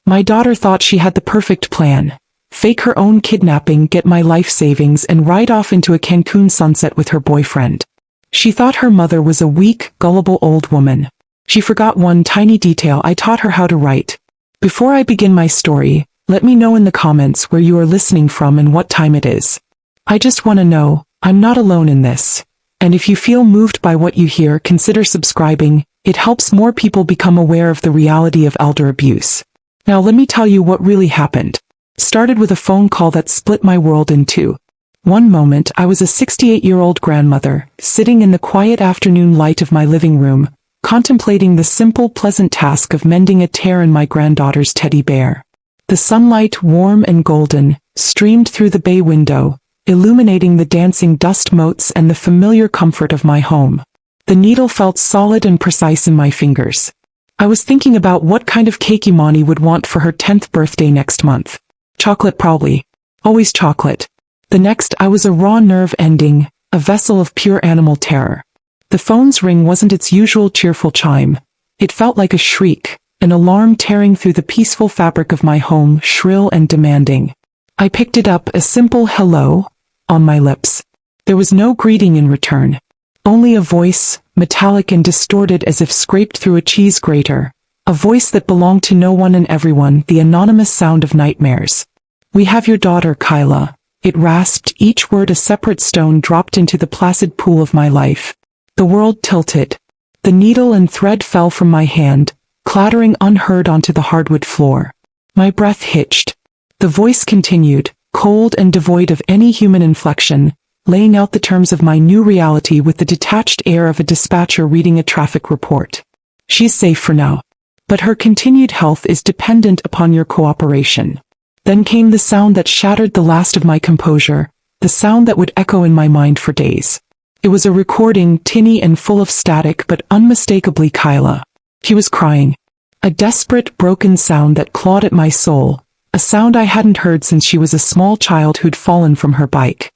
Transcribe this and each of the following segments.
My daughter thought she had the perfect plan. Fake her own kidnapping, get my life savings, and ride off into a Cancun sunset with her boyfriend. She thought her mother was a weak, gullible old woman. She forgot one tiny detail: I taught her how to write. Before I begin my story, let me know in the comments where you are listening from and what time it is. I just want to know, I'm not alone in this. And if you feel moved by what you hear, consider subscribing. It helps more people become aware of the reality of elder abuse. Now let me tell you what really happened. Started with a phone call that split my world in two. One moment, I was a 68-year-old grandmother, sitting in the quiet afternoon light of my living room, contemplating the simple, pleasant task of mending a tear in my granddaughter's teddy bear. The sunlight, warm and golden, streamed through the bay window, illuminating the dancing dust motes and the familiar comfort of my home. The needle felt solid and precise in my fingers. I was thinking about what kind of cake Imani would want for her 10th birthday next month. Chocolate probably. Always chocolate. The next, I was a raw nerve ending, a vessel of pure animal terror. The phone's ring wasn't its usual cheerful chime. It felt like a shriek, an alarm tearing through the peaceful fabric of my home, shrill and demanding. I picked it up, a simple hello on my lips. There was no greeting in return. Only a voice, metallic and distorted as if scraped through a cheese grater. A voice that belonged to no one and everyone, the anonymous sound of nightmares. "We have your daughter, Kyla." It rasped, each word a separate stone dropped into the placid pool of my life. The world tilted. The needle and thread fell from my hand, clattering unheard onto the hardwood floor. My breath hitched. The voice continued, cold and devoid of any human inflection, laying out the terms of my new reality with the detached air of a dispatcher reading a traffic report. "She's safe for now. But her continued health is dependent upon your cooperation." Then came the sound that shattered the last of my composure, the sound that would echo in my mind for days. It was a recording, tinny and full of static, but unmistakably Kyla. He was crying. A desperate, broken sound that clawed at my soul, a sound I hadn't heard since she was a small child who'd fallen from her bike.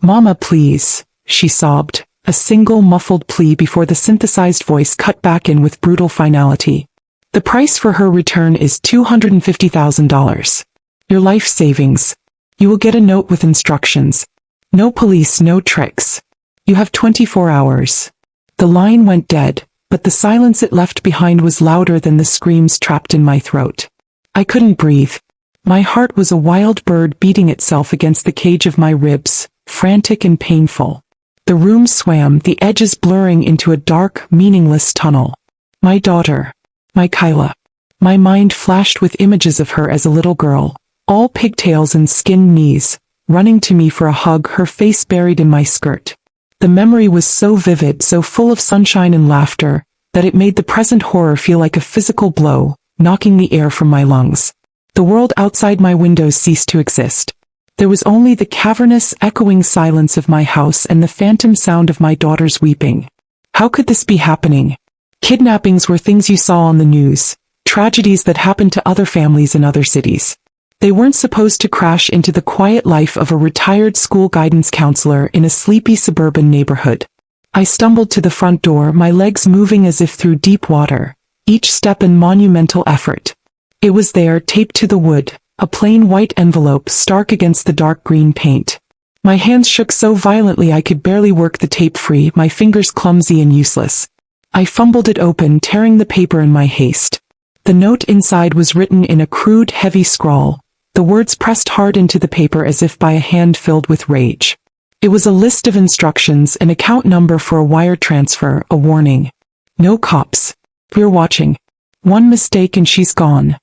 "Mama, please," she sobbed, a single muffled plea before the synthesized voice cut back in with brutal finality. "The price for her return is $250,000. Your life savings. You will get a note with instructions. No police, no tricks. You have 24 hours. The line went dead, but the silence it left behind was louder than the screams trapped in my throat. I couldn't breathe. My heart was a wild bird beating itself against the cage of my ribs, frantic and painful. The room swam, the edges blurring into a dark, meaningless tunnel. My daughter. My Kyla. My mind flashed with images of her as a little girl, all pigtails and skinned knees, running to me for a hug, her face buried in my skirt. The memory was so vivid, so full of sunshine and laughter, that it made the present horror feel like a physical blow, knocking the air from my lungs. The world outside my windows ceased to exist. There was only the cavernous, echoing silence of my house and the phantom sound of my daughter's weeping. How could this be happening? Kidnappings were things you saw on the news, tragedies that happened to other families in other cities. They weren't supposed to crash into the quiet life of a retired school guidance counselor in a sleepy suburban neighborhood. I stumbled to the front door, my legs moving as if through deep water, each step a monumental effort. It was there, taped to the wood, a plain white envelope stark against the dark green paint. My hands shook so violently I could barely work the tape free, my fingers clumsy and useless. I fumbled it open, tearing the paper in my haste. The note inside was written in a crude, heavy scrawl, the words pressed hard into the paper as if by a hand filled with rage. It was a list of instructions, an account number for a wire transfer, a warning. "No cops. We're watching. One mistake and she's gone."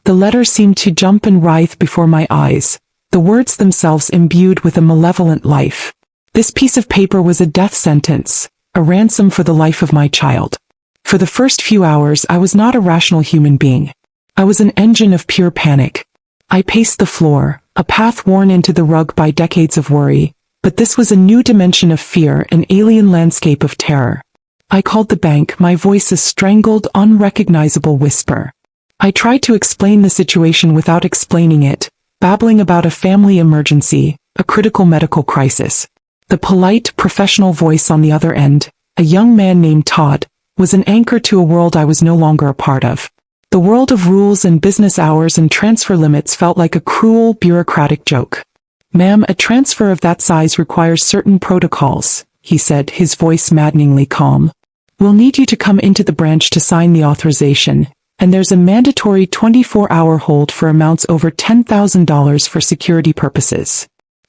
The letter seemed to jump and writhe before my eyes, the words themselves imbued with a malevolent life. This piece of paper was a death sentence, a ransom for the life of my child. For the first few hours I was not a rational human being. I was an engine of pure panic. I paced the floor, a path worn into the rug by decades of worry, but this was a new dimension of fear, an alien landscape of terror. I called the bank, my voice a strangled, unrecognizable whisper. I tried to explain the situation without explaining it, babbling about a family emergency, a critical medical crisis. The polite, professional voice on the other end, a young man named Todd, was an anchor to a world I was no longer a part of. The world of rules and business hours and transfer limits felt like a cruel, bureaucratic joke. "Ma'am, a transfer of that size requires certain protocols," he said, his voice maddeningly calm. "We'll need you to come into the branch to sign the authorization, and there's a mandatory 24-hour hold for amounts over $10,000 for security purposes."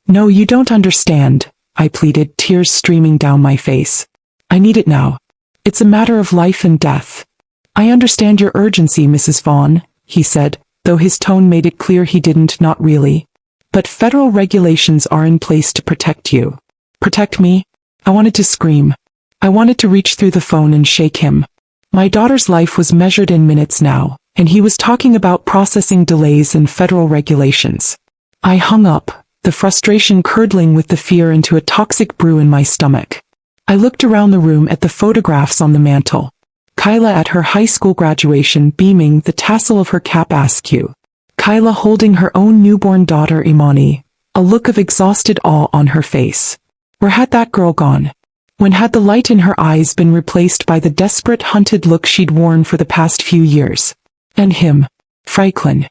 "No, you don't understand," I pleaded, tears streaming down my face. "I need it now. It's a matter of life and death." "I understand your urgency, Mrs. Vaughn," he said, though his tone made it clear he didn't, not really. "But federal regulations are in place to protect you." "Protect me?" I wanted to scream. I wanted to reach through the phone and shake him. My daughter's life was measured in minutes now, and he was talking about processing delays and federal regulations. I hung up, the frustration curdling with the fear into a toxic brew in my stomach. I looked around the room at the photographs on the mantel. Kyla at her high school graduation beaming, the tassel of her cap askew. Kyla holding her own newborn daughter Imani, a look of exhausted awe on her face. Where had that girl gone? When had the light in her eyes been replaced by the desperate, hunted look she'd worn for the past few years? And him. Franklin.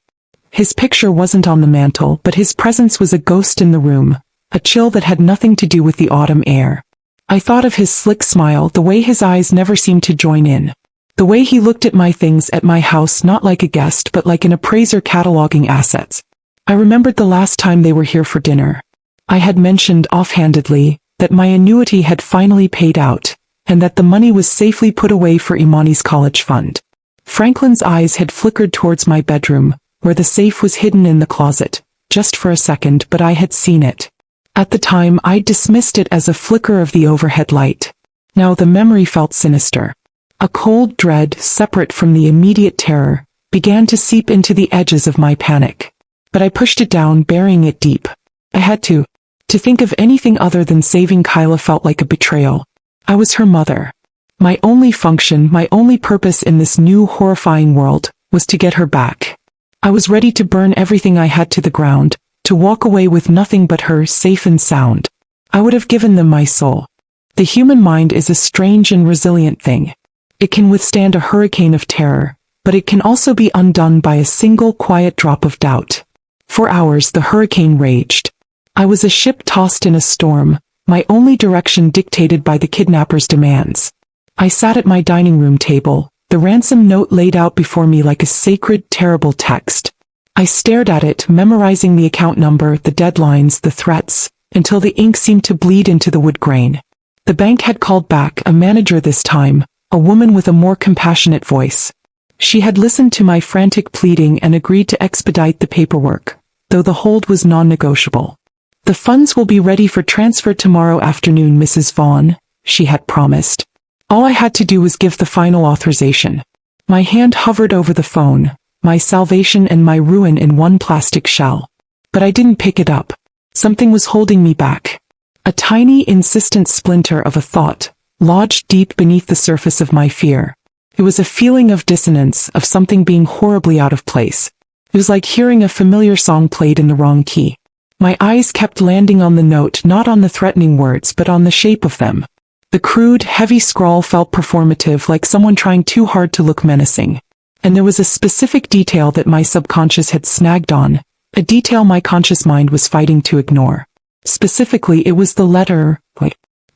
His picture wasn't on the mantel, but his presence was a ghost in the room, a chill that had nothing to do with the autumn air. I thought of his slick smile, the way his eyes never seemed to join in. The way he looked at my things at my house not like a guest but like an appraiser cataloging assets. I remembered the last time they were here for dinner. I had mentioned offhandedly that my annuity had finally paid out, and that the money was safely put away for Imani's college fund. Franklin's eyes had flickered towards my bedroom, where the safe was hidden in the closet, just for a second, but I had seen it. At the time, I dismissed it as a flicker of the overhead light. Now the memory felt sinister. A cold dread, separate from the immediate terror, began to seep into the edges of my panic. But I pushed it down, burying it deep. I had to. To think of anything other than saving Kyla felt like a betrayal. I was her mother. My only function, my only purpose in this new horrifying world, was to get her back. I was ready to burn everything I had to the ground, to walk away with nothing but her, safe and sound. I would have given them my soul. The human mind is a strange and resilient thing. It can withstand a hurricane of terror, but it can also be undone by a single quiet drop of doubt. For hours the hurricane raged. I was a ship tossed in a storm, my only direction dictated by the kidnapper's demands. I sat at my dining room table, the ransom note laid out before me like a sacred, terrible text. I stared at it, memorizing the account number, the deadlines, the threats, until the ink seemed to bleed into the wood grain. The bank had called back, a manager this time, a woman with a more compassionate voice. She had listened to my frantic pleading and agreed to expedite the paperwork, though the hold was non-negotiable. "The funds will be ready for transfer tomorrow afternoon, Mrs. Vaughn," she had promised. All I had to do was give the final authorization. My hand hovered over the phone, my salvation and my ruin in one plastic shell. But I didn't pick it up. Something was holding me back. A tiny, insistent splinter of a thought, lodged deep beneath the surface of my fear. It was a feeling of dissonance, of something being horribly out of place. It was like hearing a familiar song played in the wrong key. My eyes kept landing on the note, not on the threatening words but on the shape of them. The crude, heavy scrawl felt performative, like someone trying too hard to look menacing. And there was a specific detail that my subconscious had snagged on, a detail my conscious mind was fighting to ignore. Specifically, it was the letter,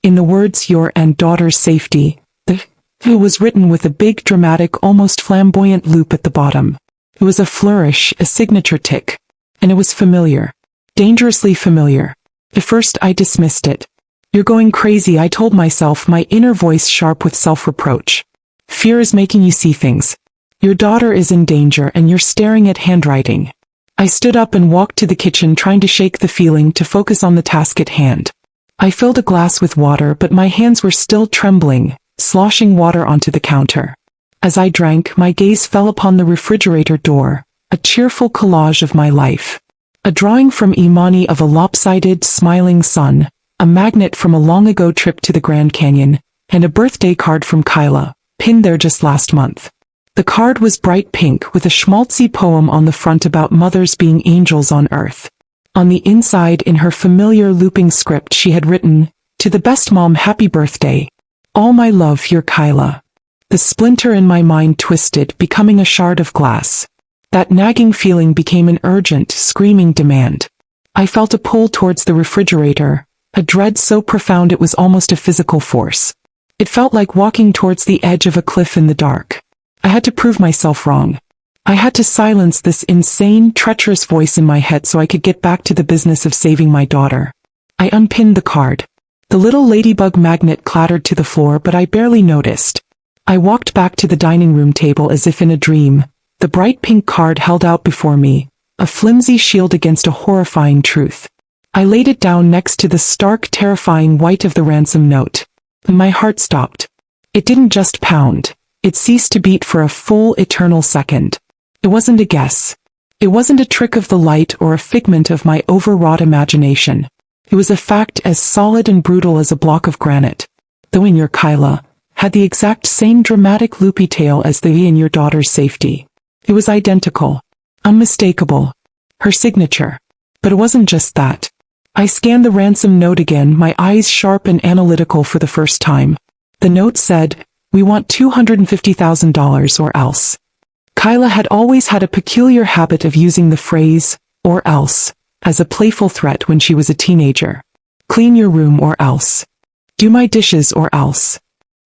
in the words "your and daughter's safety." It was written with a big, dramatic, almost flamboyant loop at the bottom. It was a flourish, a signature tick. And it was familiar. Dangerously familiar. At first I dismissed it. "You're going crazy," I told myself, my inner voice sharp with self-reproach. "Fear is making you see things. Your daughter is in danger and you're staring at handwriting." I stood up and walked to the kitchen, trying to shake the feeling, to focus on the task at hand. I filled a glass with water, but my hands were still trembling, sloshing water onto the counter. As I drank, my gaze fell upon the refrigerator door, a cheerful collage of my life. A drawing from Imani of a lopsided, smiling sun, a magnet from a long-ago trip to the Grand Canyon, and a birthday card from Kyla, pinned there just last month. The card was bright pink with a schmaltzy poem on the front about mothers being angels on earth. On the inside, in her familiar looping script, she had written, "To the best mom, happy birthday. All my love, your Kyla." The splinter in my mind twisted, becoming a shard of glass. That nagging feeling became an urgent, screaming demand. I felt a pull towards the refrigerator, a dread so profound it was almost a physical force. It felt like walking towards the edge of a cliff in the dark. I had to prove myself wrong. I had to silence this insane, treacherous voice in my head so I could get back to the business of saving my daughter. I unpinned the card. The little ladybug magnet clattered to the floor, but I barely noticed. I walked back to the dining room table as if in a dream, the bright pink card held out before me, a flimsy shield against a horrifying truth. I laid it down next to the stark, terrifying white of the ransom note. My heart stopped. It didn't just pound. It ceased to beat for a full, eternal second. It wasn't a guess. It wasn't a trick of the light or a figment of my overwrought imagination. It was a fact as solid and brutal as a block of granite. The in your Kyla had the exact same dramatic loopy tail as the in your daughter's safety. It was identical. Unmistakable. Her signature. But it wasn't just that. I scanned the ransom note again, my eyes sharp and analytical for the first time. The note said, "We want $250,000 or else." Kyla had always had a peculiar habit of using the phrase, "or else," as a playful threat when she was a teenager. Clean your room or else. Do my dishes or else.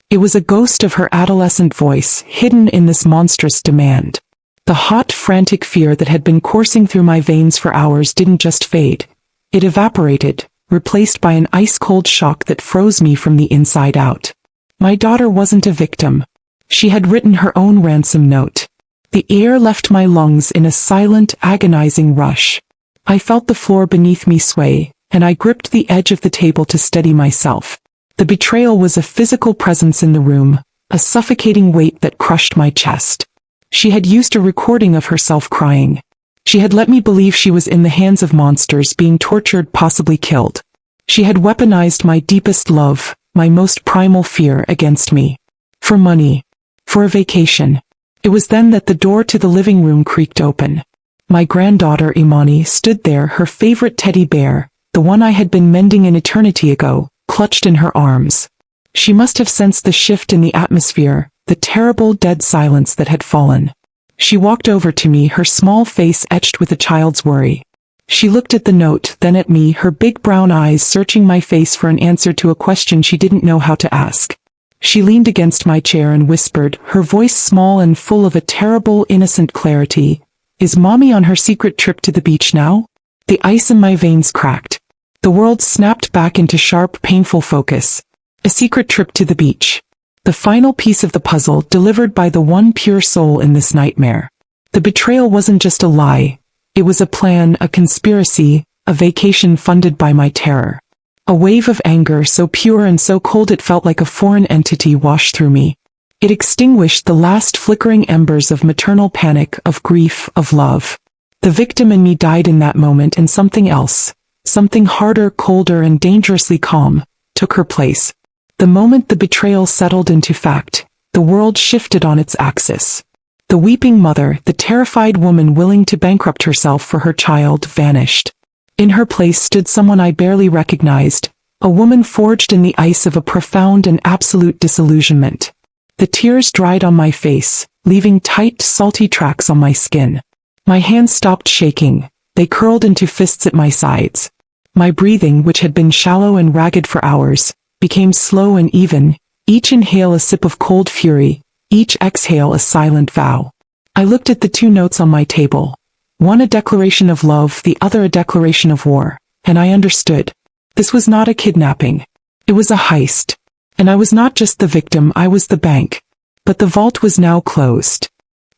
It was a ghost of her adolescent voice, hidden in this monstrous demand. The hot, frantic fear that had been coursing through my veins for hours didn't just fade. It evaporated, replaced by an ice-cold shock that froze me from the inside out. My daughter wasn't a victim. She had written her own ransom note. The air left my lungs in a silent, agonizing rush. I felt the floor beneath me sway, and I gripped the edge of the table to steady myself. The betrayal was a physical presence in the room, a suffocating weight that crushed my chest. She had used a recording of herself crying. She had let me believe she was in the hands of monsters, being tortured, possibly killed. She had weaponized my deepest love, my most primal fear, against me. For money. For a vacation. It was then that the door to the living room creaked open. My granddaughter Imani stood there, her favorite teddy bear, the one I had been mending an eternity ago, clutched in her arms. She must have sensed the shift in the atmosphere, the terrible dead silence that had fallen. She walked over to me, her small face etched with a child's worry. She looked at the note, then at me, her big brown eyes searching my face for an answer to a question she didn't know how to ask. She leaned against my chair and whispered, her voice small and full of a terrible, innocent clarity, "Is Mommy on her secret trip to the beach now?" The ice in my veins cracked. The world snapped back into sharp, painful focus. A secret trip to the beach. The final piece of the puzzle delivered by the one pure soul in this nightmare. The betrayal wasn't just a lie. It was a plan, a conspiracy, a vacation funded by my terror. A wave of anger so pure and so cold it felt like a foreign entity washed through me. It extinguished the last flickering embers of maternal panic, of grief, of love. The victim in me died in that moment, and something else, something harder, colder, and dangerously calm, took her place. The moment the betrayal settled into fact, the world shifted on its axis. The weeping mother, the terrified woman willing to bankrupt herself for her child, vanished. In her place stood someone I barely recognized, a woman forged in the ice of a profound and absolute disillusionment. The tears dried on my face, leaving tight, salty tracks on my skin. My hands stopped shaking, they curled into fists at my sides. My breathing, which had been shallow and ragged for hours, became slow and even, each inhale a sip of cold fury, each exhale a silent vow. I looked at the two notes on my table. One a declaration of love, the other a declaration of war, and I understood. This was not a kidnapping. It was a heist. And I was not just the victim, I was the bank. But the vault was now closed.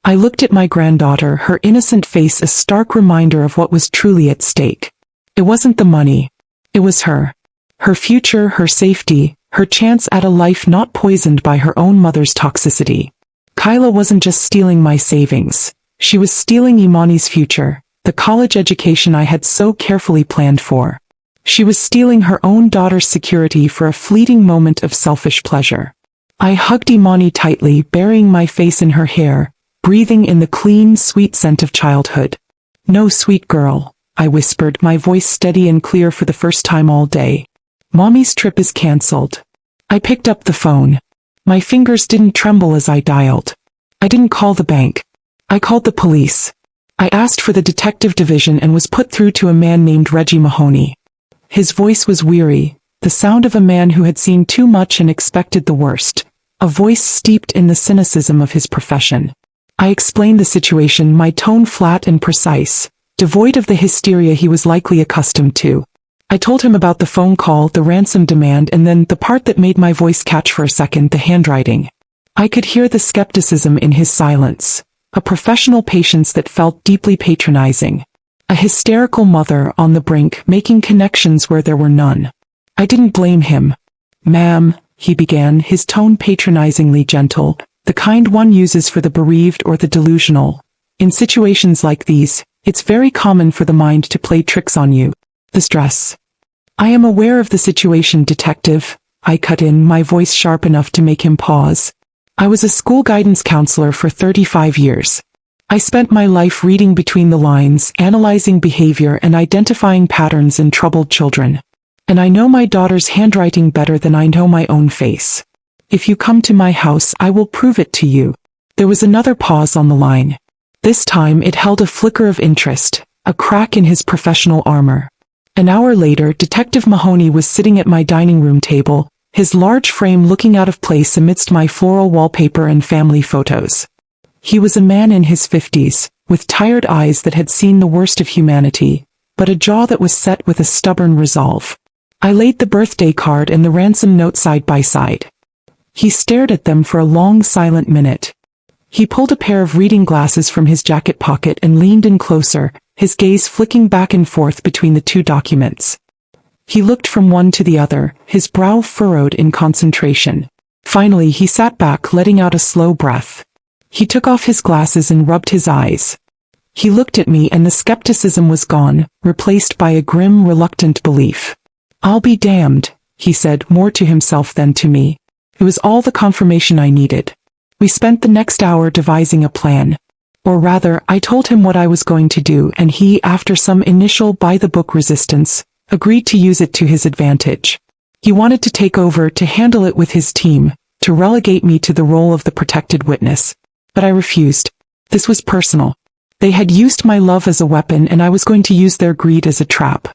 I looked at my granddaughter, her innocent face a stark reminder of what was truly at stake. It wasn't the money. It was her. Her future, her safety, her chance at a life not poisoned by her own mother's toxicity. Kyla wasn't just stealing my savings. She was stealing Imani's future, the college education I had so carefully planned for. She was stealing her own daughter's security for a fleeting moment of selfish pleasure. I hugged Imani tightly, burying my face in her hair, breathing in the clean, sweet scent of childhood. "No, sweet girl," I whispered, my voice steady and clear for the first time all day. "Mommy's trip is cancelled." I picked up the phone. My fingers didn't tremble as I dialed. I didn't call the bank. I called the police. I asked for the detective division and was put through to a man named Reggie Mahoney. His voice was weary, the sound of a man who had seen too much and expected the worst, a voice steeped in the cynicism of his profession. I explained the situation, my tone flat and precise, devoid of the hysteria he was likely accustomed to. I told him about the phone call, the ransom demand, and then the part that made my voice catch for a second, the handwriting. I could hear the skepticism in his silence, a professional patience that felt deeply patronizing. A hysterical mother on the brink, making connections where there were none. I didn't blame him. "Ma'am," he began, his tone patronizingly gentle, the kind one uses for the bereaved or the delusional. "In situations like these, it's very common for the mind to play tricks on you. The stress." "I am aware of the situation, detective," I cut in, my voice sharp enough to make him pause. "I was a school guidance counselor for 35 years. I spent my life reading between the lines, analyzing behavior and identifying patterns in troubled children. And I know my daughter's handwriting better than I know my own face. If you come to my house, I will prove it to you." There was another pause on the line. This time it held a flicker of interest, a crack in his professional armor. An hour later, Detective Mahoney was sitting at my dining room table, his large frame looking out of place amidst my floral wallpaper and family photos. He was a man in his 50s, with tired eyes that had seen the worst of humanity, but a jaw that was set with a stubborn resolve. I laid the birthday card and the ransom note side by side. He stared at them for a long silent minute. He pulled a pair of reading glasses from his jacket pocket and leaned in closer, his gaze flicking back and forth between the two documents. He looked from one to the other, his brow furrowed in concentration. Finally he sat back, letting out a slow breath. He took off his glasses and rubbed his eyes. He looked at me and the skepticism was gone, replaced by a grim, reluctant belief. "I'll be damned," he said, more to himself than to me. It was all the confirmation I needed. We spent the next hour devising a plan. Or rather, I told him what I was going to do, and he, after some initial by-the-book resistance, agreed to use it to his advantage. He wanted to take over, to handle it with his team, to relegate me to the role of the protected witness. But I refused. This was personal. They had used my love as a weapon, and I was going to use their greed as a trap.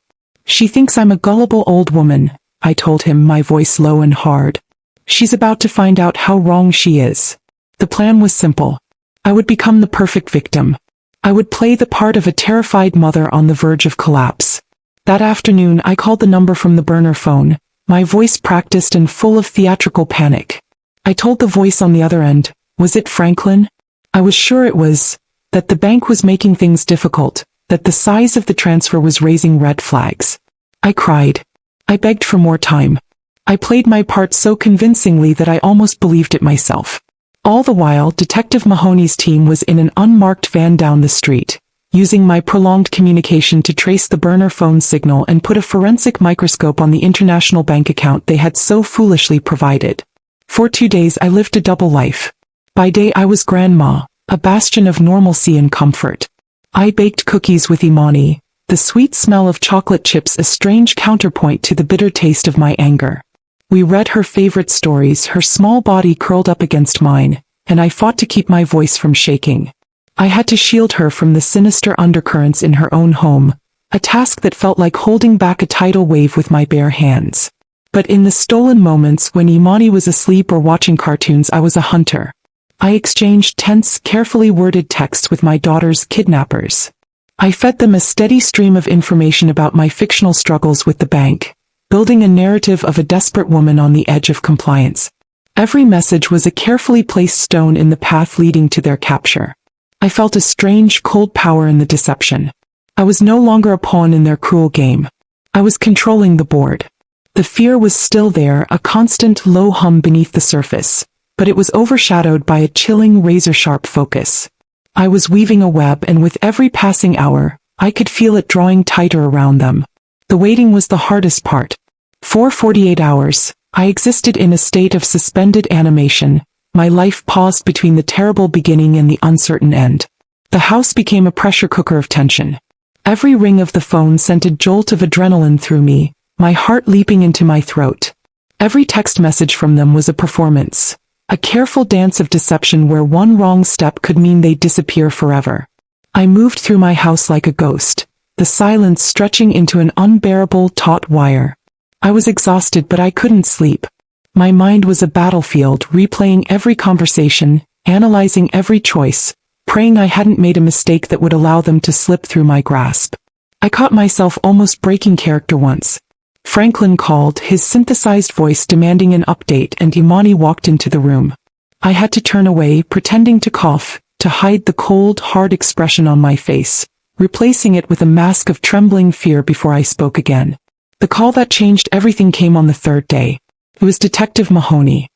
"She thinks I'm a gullible old woman," I told him, my voice low and hard. "She's about to find out how wrong she is." The plan was simple. I would become the perfect victim. I would play the part of a terrified mother on the verge of collapse. That afternoon I called the number from the burner phone, my voice practiced and full of theatrical panic. I told the voice on the other end, "Was it Franklin?" I was sure it was, that the bank was making things difficult, that the size of the transfer was raising red flags. I cried. I begged for more time. I played my part so convincingly that I almost believed it myself. All the while, Detective Mahoney's team was in an unmarked van down the street, using my prolonged communication to trace the burner phone signal and put a forensic microscope on the international bank account they had so foolishly provided. For 2 days I lived a double life. By day I was grandma, a bastion of normalcy and comfort. I baked cookies with Imani, the sweet smell of chocolate chips a strange counterpoint to the bitter taste of my anger. We read her favorite stories, her small body curled up against mine, and I fought to keep my voice from shaking. I had to shield her from the sinister undercurrents in her own home, a task that felt like holding back a tidal wave with my bare hands. But in the stolen moments when Imani was asleep or watching cartoons, I was a hunter. I exchanged tense, carefully worded texts with my daughter's kidnappers. I fed them a steady stream of information about my fictional struggles with the bank, building a narrative of a desperate woman on the edge of compliance. Every message was a carefully placed stone in the path leading to their capture. I felt a strange, cold power in the deception. I was no longer a pawn in their cruel game. I was controlling the board. The fear was still there, a constant low hum beneath the surface, but it was overshadowed by a chilling, razor-sharp focus. I was weaving a web, and with every passing hour, I could feel it drawing tighter around them. The waiting was the hardest part. For 48 hours, I existed in a state of suspended animation, my life paused between the terrible beginning and the uncertain end. The house became a pressure cooker of tension. Every ring of the phone sent a jolt of adrenaline through me, my heart leaping into my throat. Every text message from them was a performance, A careful dance of deception where one wrong step could mean they'd disappear forever. I moved through my house like a ghost, the silence stretching into an unbearable taut wire. I was exhausted, but I couldn't sleep. My mind was a battlefield, replaying every conversation, analyzing every choice, praying I hadn't made a mistake that would allow them to slip through my grasp. I caught myself almost breaking character once. Franklin called, his synthesized voice demanding an update, and Imani walked into the room. I had to turn away, pretending to cough, to hide the cold, hard expression on my face, replacing it with a mask of trembling fear before I spoke again. The call that changed everything came on the third day. It was Detective Mahoney.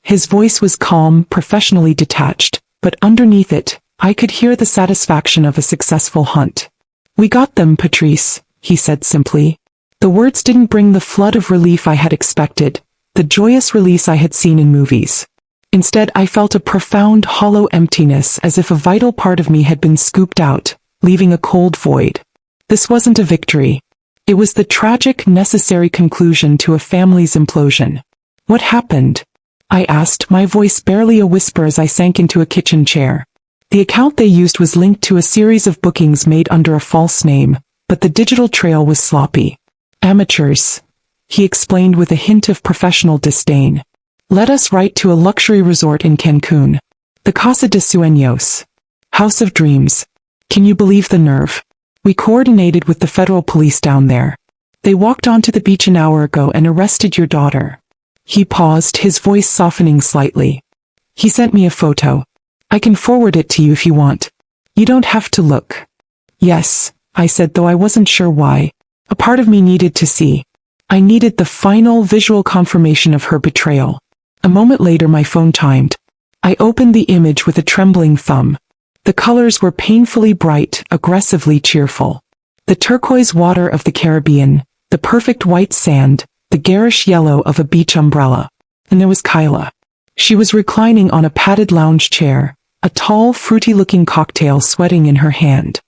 His voice was calm, professionally detached, but underneath it, I could hear the satisfaction of a successful hunt. "We got them, Patrice," he said simply. The words didn't bring the flood of relief I had expected, the joyous release I had seen in movies. Instead, I felt a profound, hollow emptiness, as if a vital part of me had been scooped out, leaving a cold void. This wasn't a victory. It was the tragic, necessary conclusion to a family's implosion. "What happened?" I asked, my voice barely a whisper as I sank into a kitchen chair. The account they used was linked to a series of bookings made under a false name, but the digital trail was sloppy. "Amateurs," he explained with a hint of professional disdain. "Led us right to a luxury resort in Cancun. The Casa de Sueños. House of Dreams. Can you believe the nerve? We coordinated with the federal police down there. They walked onto the beach an hour ago and arrested your daughter." He paused, his voice softening slightly. "He sent me a photo. I can forward it to you if you want. You don't have to look." "Yes," I said, though I wasn't sure why. A part of me needed to see. I needed the final visual confirmation of her betrayal. A moment later my phone chimed. I opened the image with a trembling thumb. The colors were painfully bright, aggressively cheerful. The turquoise water of the Caribbean, the perfect white sand, the garish yellow of a beach umbrella. And there was Kyla. She was reclining on a padded lounge chair, a tall, fruity-looking cocktail sweating in her hand.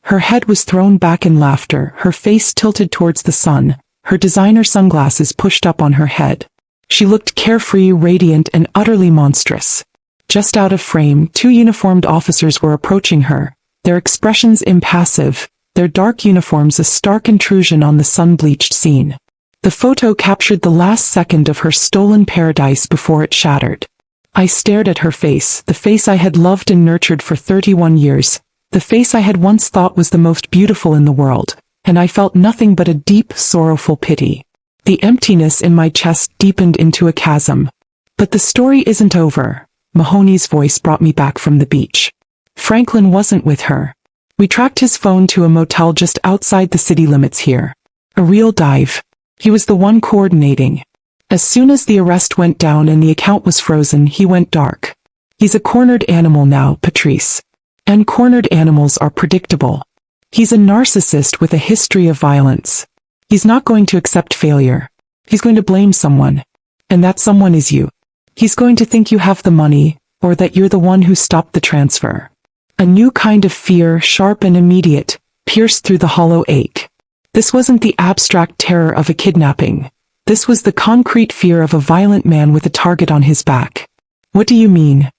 Her head was thrown back in laughter, her face tilted towards the sun, her designer sunglasses pushed up on her head. She looked carefree, radiant, and utterly monstrous. Just out of frame, two uniformed officers were approaching her, their expressions impassive, their dark uniforms a stark intrusion on the sun-bleached scene. The photo captured the last second of her stolen paradise before it shattered. I stared at her face, the face I had loved and nurtured for 31 years, the face I had once thought was the most beautiful in the world, and I felt nothing but a deep, sorrowful pity. The emptiness in my chest deepened into a chasm. But the story isn't over. Mahoney's voice brought me back from the beach. Franklin wasn't with her. We tracked his phone to a motel just outside the city limits here. A real dive. He was the one coordinating. As soon as the arrest went down and the account was frozen, he went dark. He's a cornered animal now, Patrice. And cornered animals are predictable. He's a narcissist with a history of violence. He's not going to accept failure. He's going to blame someone. And that someone is you. He's going to think you have the money, or that you're the one who stopped the transfer. A new kind of fear, sharp and immediate, pierced through the hollow ache. This wasn't the abstract terror of a kidnapping. This was the concrete fear of a violent man with a target on his back. "What do you mean?"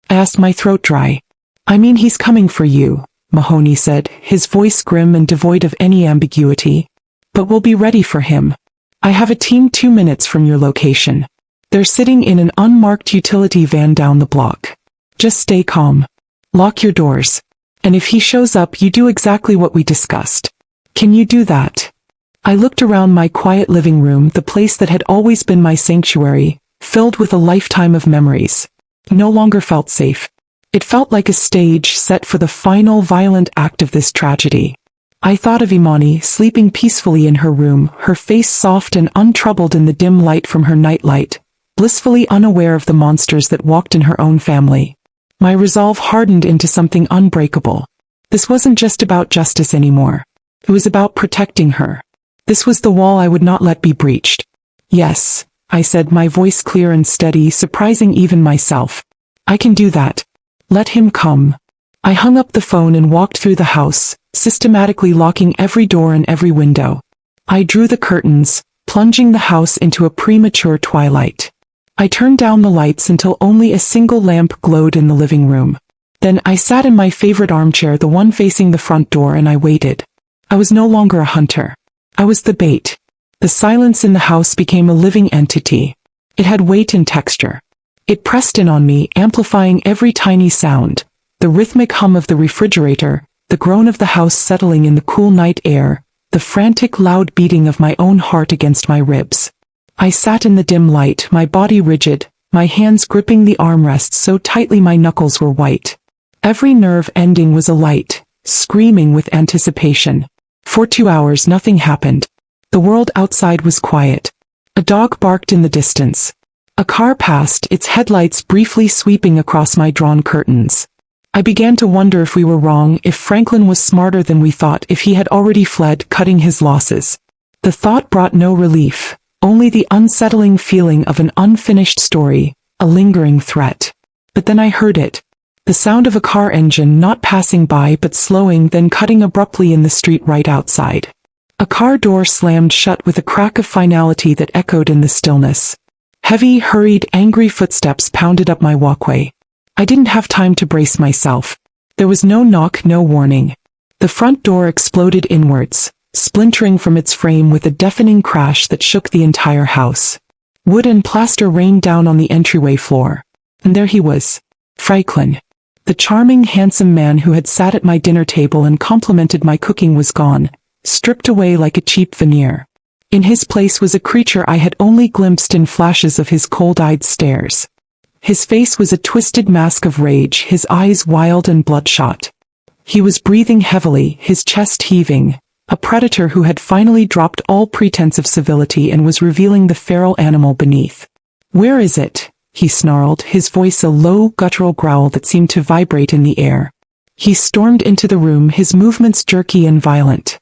I asked, my throat dry. "I mean he's coming for you," Mahoney said, his voice grim and devoid of any ambiguity. "But we'll be ready for him. I have a team 2 minutes from your location. They're sitting in an unmarked utility van down the block. Just stay calm. Lock your doors. And if he shows up, you do exactly what we discussed. Can you do that?" I looked around my quiet living room, the place that had always been my sanctuary, filled with a lifetime of memories. No longer felt safe. It felt like a stage set for the final violent act of this tragedy. I thought of Imani, sleeping peacefully in her room, her face soft and untroubled in the dim light from her nightlight, blissfully unaware of the monsters that walked in her own family. My resolve hardened into something unbreakable. This wasn't just about justice anymore. It was about protecting her. This was the wall I would not let be breached. "Yes," I said, my voice clear and steady, surprising even myself. "I can do that. Let him come." I hung up the phone and walked through the house, systematically locking every door and every window. I drew the curtains, plunging the house into a premature twilight. I turned down the lights until only a single lamp glowed in the living room. Then I sat in my favorite armchair, the one facing the front door, and I waited. I was no longer a hunter. I was the bait. The silence in the house became a living entity. It had weight and texture. It pressed in on me, amplifying every tiny sound. The rhythmic hum of the refrigerator, the groan of the house settling in the cool night air, the frantic loud beating of my own heart against my ribs. I sat in the dim light, my body rigid, my hands gripping the armrests so tightly my knuckles were white. Every nerve ending was alight, screaming with anticipation. For 2 hours nothing happened. The world outside was quiet. A dog barked in the distance. A car passed, its headlights briefly sweeping across my drawn curtains. I began to wonder if we were wrong, if Franklin was smarter than we thought, if he had already fled, cutting his losses. The thought brought no relief, only the unsettling feeling of an unfinished story, a lingering threat. But then I heard it. The sound of a car engine, not passing by but slowing, then cutting abruptly in the street right outside. A car door slammed shut with a crack of finality that echoed in the stillness. Heavy, hurried, angry footsteps pounded up my walkway. I didn't have time to brace myself. There was no knock, no warning. The front door exploded inwards, splintering from its frame with a deafening crash that shook the entire house. Wood and plaster rained down on the entryway floor. And there he was. Franklin. The charming, handsome man who had sat at my dinner table and complimented my cooking was gone, stripped away like a cheap veneer. In his place was a creature I had only glimpsed in flashes of his cold-eyed stares. His face was a twisted mask of rage, his eyes wild and bloodshot. He was breathing heavily, his chest heaving, a predator who had finally dropped all pretense of civility and was revealing the feral animal beneath. "Where is it?" he snarled, his voice a low, guttural growl that seemed to vibrate in the air. He stormed into the room, his movements jerky and violent.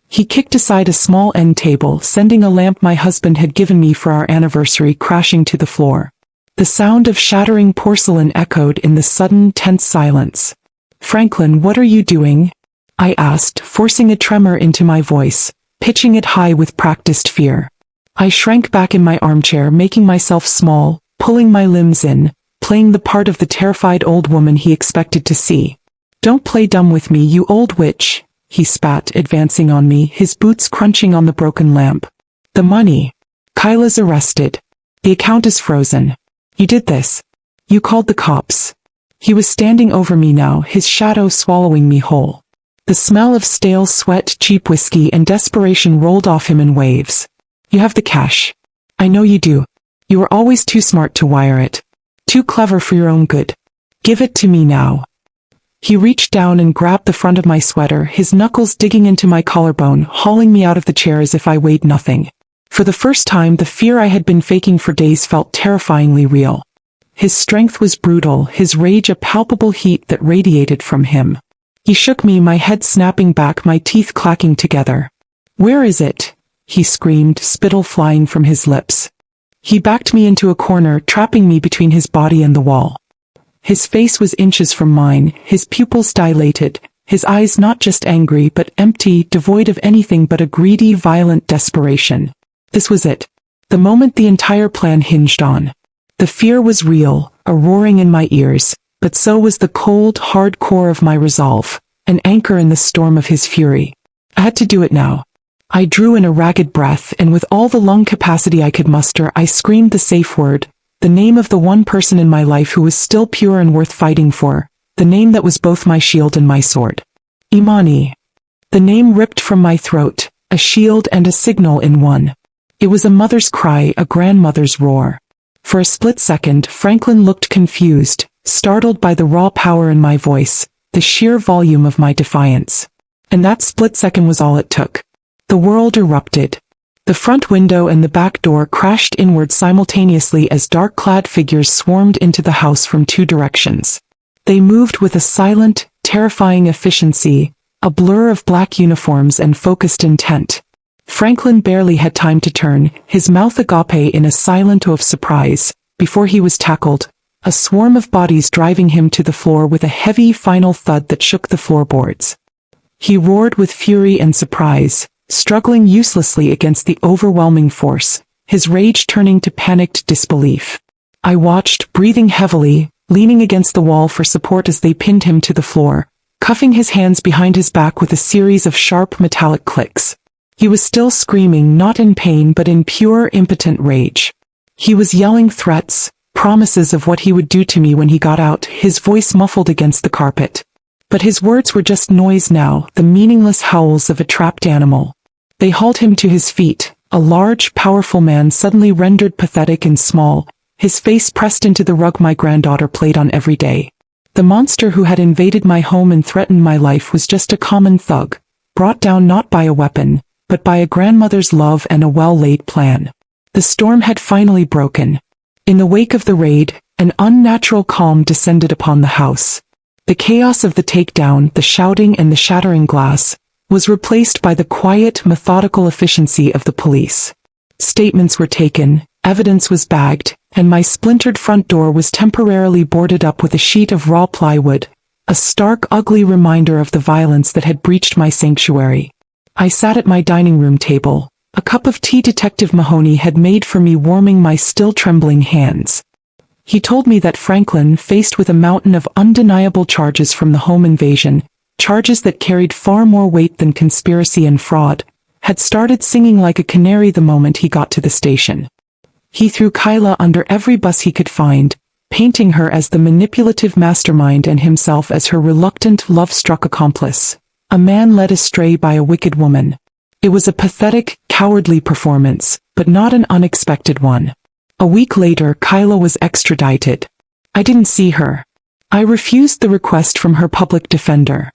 He kicked aside a small end table, sending a lamp my husband had given me for our anniversary crashing to the floor. The sound of shattering porcelain echoed in the sudden, tense silence. "Franklin, what are you doing?" I asked, forcing a tremor into my voice, pitching it high with practiced fear. I shrank back in my armchair, making myself small, pulling my limbs in, playing the part of the terrified old woman he expected to see. "Don't play dumb with me, you old witch," he spat, advancing on me, his boots crunching on the broken lamp. "The money. Kyla's arrested. The account is frozen. You did this. You called the cops." He was standing over me now, his shadow swallowing me whole. The smell of stale sweat, cheap whiskey, and desperation rolled off him in waves. "You have the cash. I know you do. You were always too smart to wire it. Too clever for your own good. Give it to me now." He reached down and grabbed the front of my sweater, his knuckles digging into my collarbone, hauling me out of the chair as if I weighed nothing. For the first time, the fear I had been faking for days felt terrifyingly real. His strength was brutal, his rage a palpable heat that radiated from him. He shook me, my head snapping back, my teeth clacking together. "Where is it?" he screamed, spittle flying from his lips. He backed me into a corner, trapping me between his body and the wall. His face was inches from mine, his pupils dilated, his eyes not just angry but empty, devoid of anything but a greedy, violent desperation. This was it. The moment the entire plan hinged on. The fear was real, a roaring in my ears, but so was the cold, hard core of my resolve, an anchor in the storm of his fury. I had to do it now. I drew in a ragged breath, and with all the lung capacity I could muster, I screamed the safe word, the name of the one person in my life who was still pure and worth fighting for, the name that was both my shield and my sword. Imani. The name ripped from my throat, a shield and a signal in one. It was a mother's cry, a grandmother's roar. For a split second, Franklin looked confused, startled by the raw power in my voice, the sheer volume of my defiance. And that split second was all it took. The world erupted. The front window and the back door crashed inward simultaneously as dark-clad figures swarmed into the house from two directions. They moved with a silent, terrifying efficiency, a blur of black uniforms and focused intent. Franklin barely had time to turn, his mouth agape in a silent O of surprise, before he was tackled, a swarm of bodies driving him to the floor with a heavy final thud that shook the floorboards. He roared with fury and surprise, struggling uselessly against the overwhelming force, his rage turning to panicked disbelief. I watched, breathing heavily, leaning against the wall for support as they pinned him to the floor, cuffing his hands behind his back with a series of sharp metallic clicks. He was still screaming, not in pain but in pure, impotent rage. He was yelling threats, promises of what he would do to me when he got out, his voice muffled against the carpet. But his words were just noise now, the meaningless howls of a trapped animal. They hauled him to his feet, a large, powerful man suddenly rendered pathetic and small, his face pressed into the rug my granddaughter played on every day. The monster who had invaded my home and threatened my life was just a common thug, brought down not by a weapon, but by a grandmother's love and a well-laid plan. The storm had finally broken. In the wake of the raid, an unnatural calm descended upon the house. The chaos of the takedown, the shouting and the shattering glass, was replaced by the quiet, methodical efficiency of the police. Statements were taken, evidence was bagged, and my splintered front door was temporarily boarded up with a sheet of raw plywood, a stark, ugly reminder of the violence that had breached my sanctuary. I sat at my dining room table, a cup of tea Detective Mahoney had made for me warming my still trembling hands. He told me that Franklin, faced with a mountain of undeniable charges from the home invasion, charges that carried far more weight than conspiracy and fraud, had started singing like a canary the moment he got to the station. He threw Kyla under every bus he could find, painting her as the manipulative mastermind and himself as her reluctant, love-struck accomplice, a man led astray by a wicked woman. It was a pathetic, cowardly performance, but not an unexpected one. A week later, Kyla was extradited. I didn't see her. I refused the request from her public defender.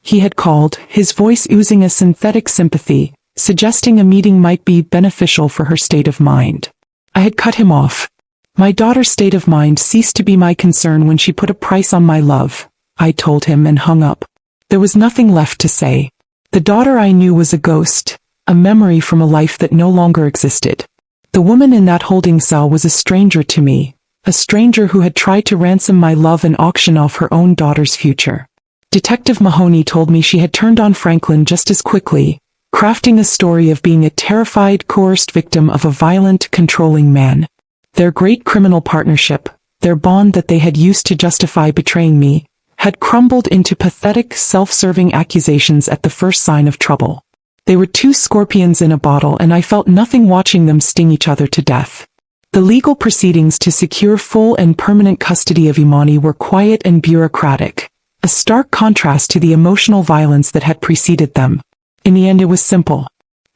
He had called, his voice oozing a synthetic sympathy, suggesting a meeting might be beneficial for her state of mind. I had cut him off. My daughter's state of mind ceased to be my concern when she put a price on my love, I told him and hung up. There was nothing left to say. The daughter I knew was a ghost, a memory from a life that no longer existed. The woman in that holding cell was a stranger to me, a stranger who had tried to ransom my love and auction off her own daughter's future. Detective Mahoney told me she had turned on Franklin just as quickly, crafting a story of being a terrified, coerced victim of a violent, controlling man. Their great criminal partnership, their bond that they had used to justify betraying me, had crumbled into pathetic, self-serving accusations at the first sign of trouble. They were two scorpions in a bottle and I felt nothing watching them sting each other to death. The legal proceedings to secure full and permanent custody of Imani were quiet and bureaucratic, a stark contrast to the emotional violence that had preceded them. In the end it was simple.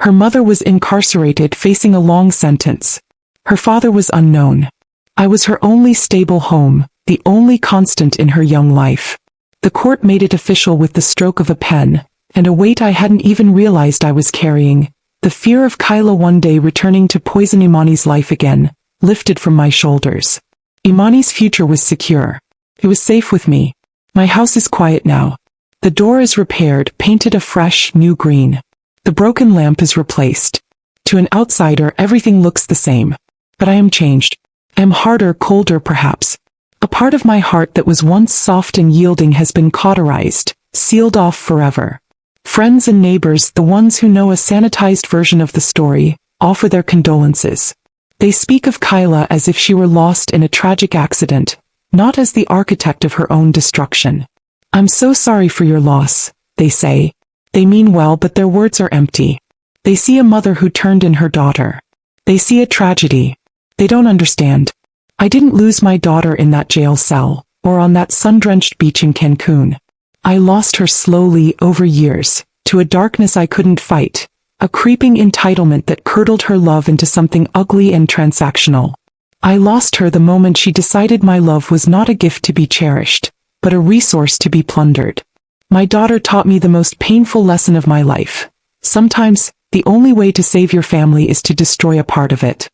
Her mother was incarcerated facing a long sentence. Her father was unknown. I was her only stable home, the only constant in her young life. The court made it official with the stroke of a pen, and a weight I hadn't even realized I was carrying, the fear of Kyla one day returning to poison Imani's life again, lifted from my shoulders. Imani's future was secure. It was safe with me. My house is quiet now. The door is repaired, painted a fresh, new green. The broken lamp is replaced. To an outsider, everything looks the same. But I am changed. I am harder, colder perhaps. A part of my heart that was once soft and yielding has been cauterized, sealed off forever. Friends and neighbors, the ones who know a sanitized version of the story, offer their condolences. They speak of Kyla as if she were lost in a tragic accident, not as the architect of her own destruction. I'm so sorry for your loss, they say. They mean well, but their words are empty. They see a mother who turned in her daughter. They see a tragedy. They don't understand. I didn't lose my daughter in that jail cell, or on that sun-drenched beach in Cancun. I lost her slowly, over years, to a darkness I couldn't fight, a creeping entitlement that curdled her love into something ugly and transactional. I lost her the moment she decided my love was not a gift to be cherished, but a resource to be plundered. My daughter taught me the most painful lesson of my life. Sometimes, the only way to save your family is to destroy a part of it.